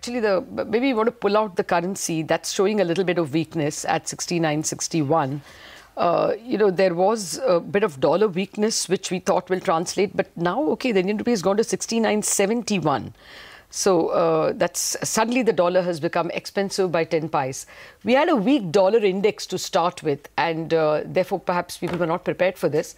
actually maybe you want to pull out the currency that's showing a little bit of weakness at 69.61. There was a bit of dollar weakness, which we thought will translate. But now, okay, the Indian rupee has gone to 69.71. So that's suddenly the dollar has become expensive by 10 pies. We had a weak dollar index to start with, and therefore perhaps people were not prepared for this.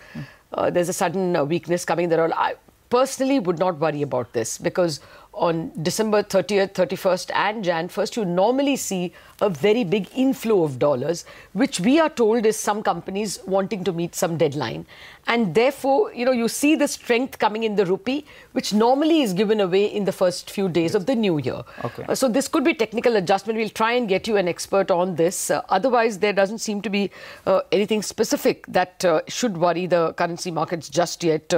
There's a sudden weakness coming there. I personally would not worry about this, because on December 30th, 31st and Jan 1st, you normally see a very big inflow of dollars, which we are told is some companies wanting to meet some deadline. And therefore, you see the strength coming in the rupee, which normally is given away in the first few days of the new year. Okay. So this could be technical adjustment. We'll try and get you an expert on this. Otherwise, there doesn't seem to be anything specific that should worry the currency markets just yet.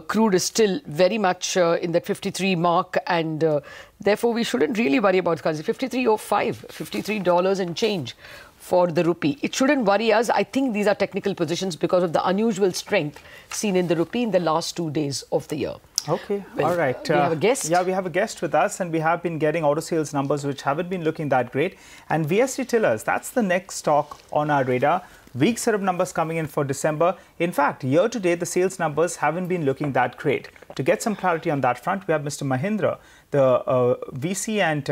Crude is still very much in that 53 mark, and therefore we shouldn't really worry about currency. 53.05, $53 and change for the rupee. It shouldn't worry us. I think these are technical positions because of the unusual strength seen in the rupee in the last 2 days of the year. Okay, Well, all right. We have a guest. Yeah, we have a guest with us, and we have been getting auto sales numbers which haven't been looking that great. And VST Tillers, that's the next stock on our radar. Weak set of numbers coming in for December. In fact, year to date, the sales numbers haven't been looking that great. To get some clarity on that front, we have Mr. Mahendra, the VC and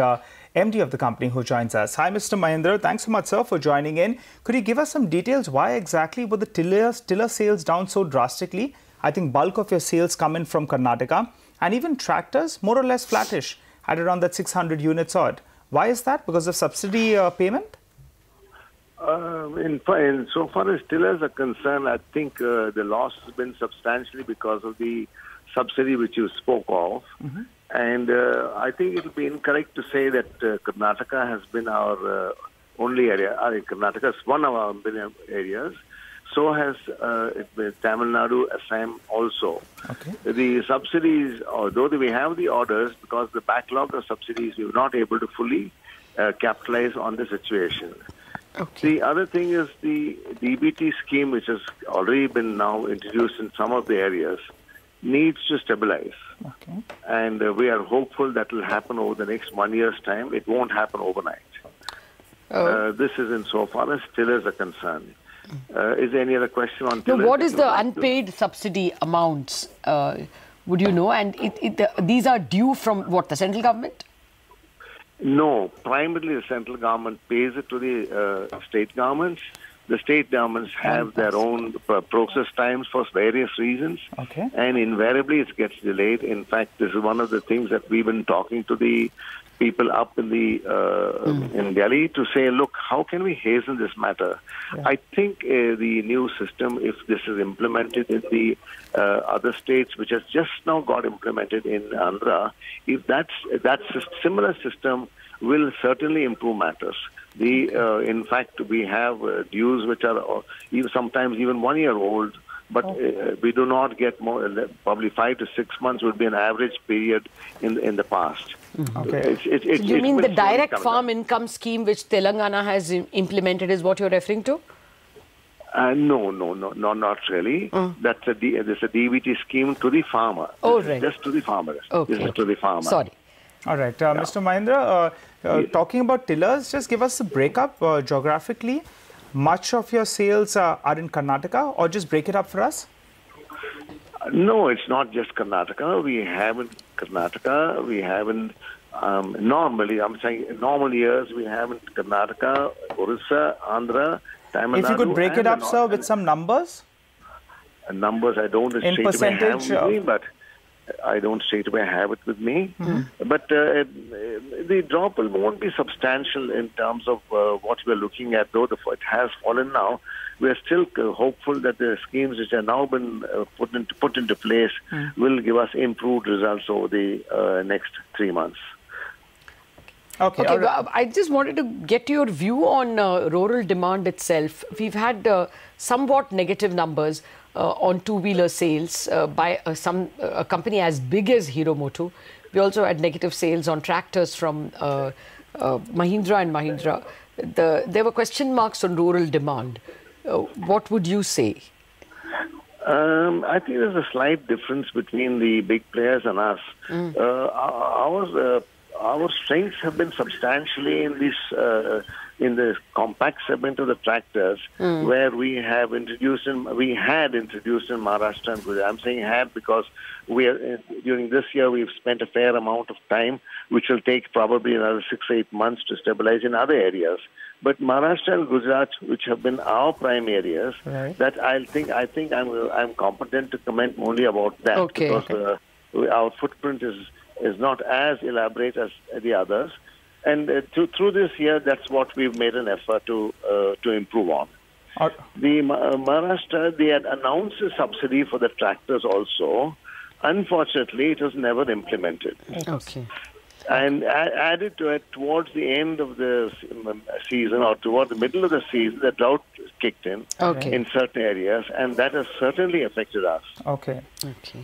MD of the company, who joins us. Hi, Mr. Mahendra. Thanks so much, sir, for joining in. Could you give us some details? Why exactly were the tiller sales down so drastically? I think bulk of your sales come in from Karnataka, and even tractors more or less flattish at around that 600 units odd. Why is that? Because of subsidy payment? In so far as tillers are concerned, I think the loss has been substantially because of the subsidy which you spoke of. Mm-hmm. And I think it will be incorrect to say that Karnataka has been our only area. Karnataka is one of our areas. So has Tamil Nadu, Assam also. Okay. The subsidies, although we have the orders, because the backlog of subsidies, we were not able to fully capitalize on the situation. Okay. The other thing is the DBT scheme, which has already been now introduced in some of the areas, needs to stabilize. Okay. And we are hopeful that will happen over the next 1 year's time. It won't happen overnight. This is insofar as tillers are concerned. Is there any other question on tillers? No, what is the unpaid subsidy amounts? Would you know? And these are due from what, the central government? No, primarily the central government pays it to the state governments. The state governments have their own process times for various reasons. Okay. And invariably it gets delayed. In fact, this is one of the things that we've been talking to the people up in the in Delhi to say, look, how can we hasten this matter? Yeah. I think the new system, if this is implemented in the other states, which has just now got implemented in Andhra, if that's similar system will certainly improve matters. In fact, we have dues which are sometimes even 1 year old, but we do not get more. Probably 5 to 6 months would be an average period in the past. Okay. So you mean the direct farm income scheme which Telangana has implemented is what you're referring to? No, not really. That's a DBT scheme to the farmer. Oh, right. Just to the farmer. Okay. This is to the farmer. Sorry. All right. Mr. Mahendra, talking about tillers, just give us a breakup geographically. Much of your sales are in Karnataka, or just break it up for us? No, it's not just Karnataka. We have in Karnataka, we have in normally, I'm saying normal years, we have in Karnataka, Orissa, Andhra, Tamil Nadu. If you could break it up, sir, with some numbers? Numbers I don't in percentage have with me, but I don't straight away have it with me. Mm-hmm. But the drop won't be substantial in terms of what we're looking at, though it has fallen now. We're still hopeful that the schemes which have now been put into place will give us improved results over the next 3 months. Okay. Right. I just wanted to get your view on rural demand itself. We've had somewhat negative numbers on two-wheeler sales by a company as big as Hero Moto. We also had negative sales on tractors from Mahendra and Mahendra. There were question marks on rural demand. What would you say? I think there's a slight difference between the big players and us. our strengths have been substantially in this in the compact segment of the tractors, where we had introduced in Maharashtra and Gujarat. I'm saying had because during this year we've spent a fair amount of time, which will take probably another 6-8 months to stabilize in other areas. But Maharashtra and Gujarat, which have been our prime areas, that I think I'm competent to comment only about that, because our footprint is not as elaborate as the others. And through this year, that's what we've made an effort to improve on. The Maharashtra, they had announced a subsidy for the tractors also. Unfortunately, it was never implemented. Okay. And added to it, towards the end of the season or toward the middle of the season, the drought kicked in in certain areas, and that has certainly affected us. Okay.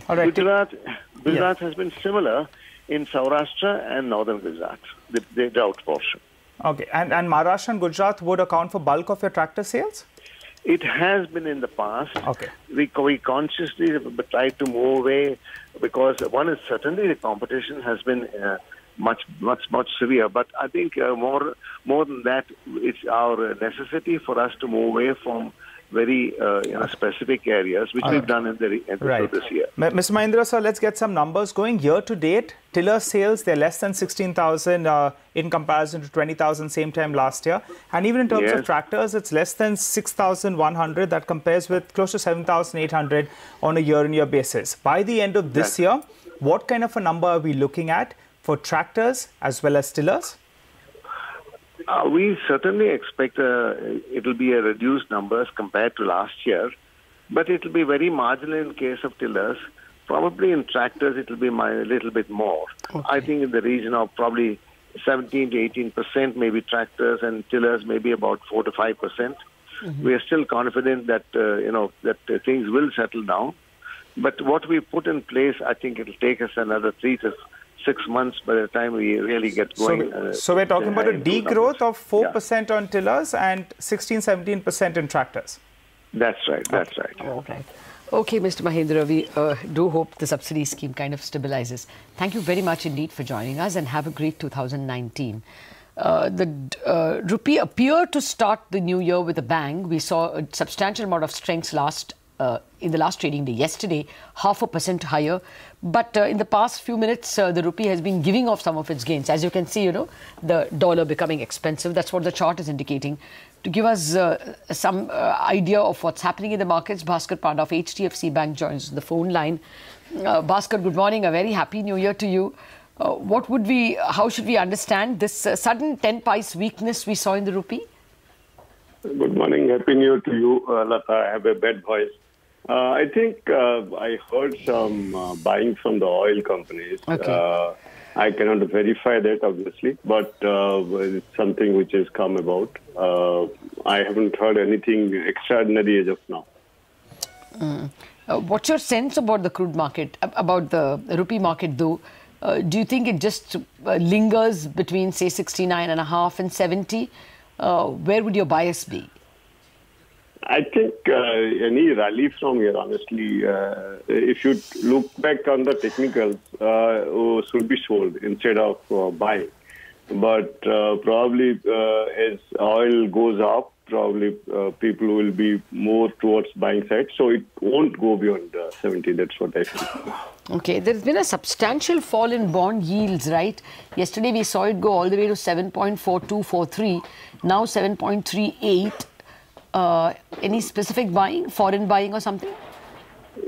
All right. Gujarat has been similar in Saurashtra and northern Gujarat, the drought portion. Okay. And Maharashtra and Gujarat would account for bulk of your tractor sales? It has been in the past. Okay. We consciously tried to move away because one is certainly the competition has been much severe. But I think more than that, it's our necessity for us to move away from very specific areas, which we've done in the this year. Mr. Mahendra, sir, let's get some numbers going. Year to date, tiller sales, they're less than 16,000 in comparison to 20,000 same time last year. And even in terms of tractors, it's less than 6,100. That compares with close to 7,800 on a year-on-year basis. By the end of this year, what kind of a number are we looking at for tractors as well as tillers? We certainly expect it will be a reduced numbers compared to last year, but it will be very marginal in case of tillers. Probably in tractors, it will be a little bit more. I think in the region of probably 17 to 18%, maybe tractors, and tillers maybe about 4 to 5%. We are still confident that things will settle down. But what we put in place, I think it will take us another 3 to 6 months by the time we really get going. So we're talking about a degrowth of 4% on tillers and 16-17% in tractors. That's right. That's right. All right. Okay, Mr. Mahendra, we do hope the subsidy scheme kind of stabilizes. Thank you very much indeed for joining us, and have a great 2019. The rupee appeared to start the new year with a bang. We saw a substantial amount of strength in the last trading day yesterday, 0.5% higher. But in the past few minutes, the rupee has been giving off some of its gains. As you can see, the dollar becoming expensive. That's what the chart is indicating. To give us some idea of what's happening in the markets, Bhaskar Panda of HDFC Bank joins the phone line. Bhaskar, good morning. A very happy new year to you. How should we understand this sudden 10 pice weakness we saw in the rupee? Good morning. Happy New Year to you, Lata. I have a bad voice. I think I heard some buying from the oil companies. Okay. I cannot verify that, obviously, but it's something which has come about. I haven't heard anything extraordinary as of now. What's your sense about the crude market, about the rupee market, though? Do you think it just lingers between, say, 69.5 and 70? Where would your bias be? I think any rally from here, honestly, if you look back on the technicals, should be sold instead of buying. But probably as oil goes up, probably people will be more towards buying side. So it won't go beyond 70. That's what I feel. Okay, there's been a substantial fall in bond yields, right? Yesterday we saw it go all the way to 7.4243, now 7.38. Any specific buying, foreign buying or something?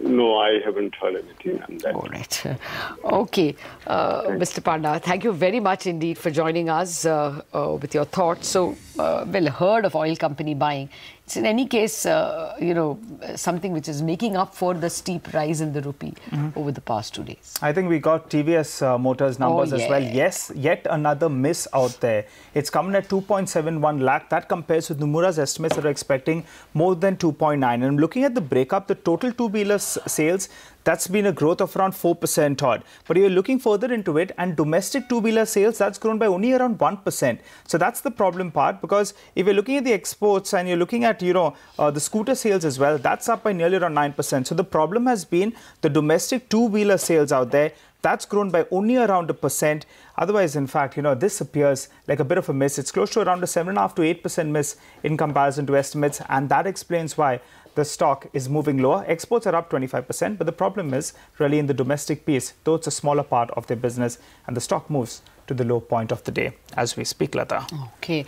No, I haven't heard anything on that. All right. Okay. Mr. Panda, thank you very much indeed for joining us with your thoughts. So, well heard of oil company buying. It's in any case, something which is making up for the steep rise in the rupee over the past 2 days. I think we got TVS Motors numbers as well. Yes, yet another miss out there. It's coming at 2.71 lakh. That compares with Nomura's estimates that are expecting more than 2.9. And looking at the breakup, the total two-wheeler sales, that's been a growth of around 4% odd. But you're looking further into it, and domestic two-wheeler sales, that's grown by only around 1%. So that's the problem part, because if you're looking at the exports and you're looking at, the scooter sales as well, that's up by nearly around 9%. So the problem has been the domestic two-wheeler sales out there. That's grown by only around 1%. Otherwise, in fact, this appears like a bit of a miss. It's close to around a 7.5 to 8% miss in comparison to estimates, and that explains why the stock is moving lower. Exports are up 25%, but the problem is really in the domestic piece, though it's a smaller part of their business, and the stock moves to the low point of the day as we speak, Lata. Okay.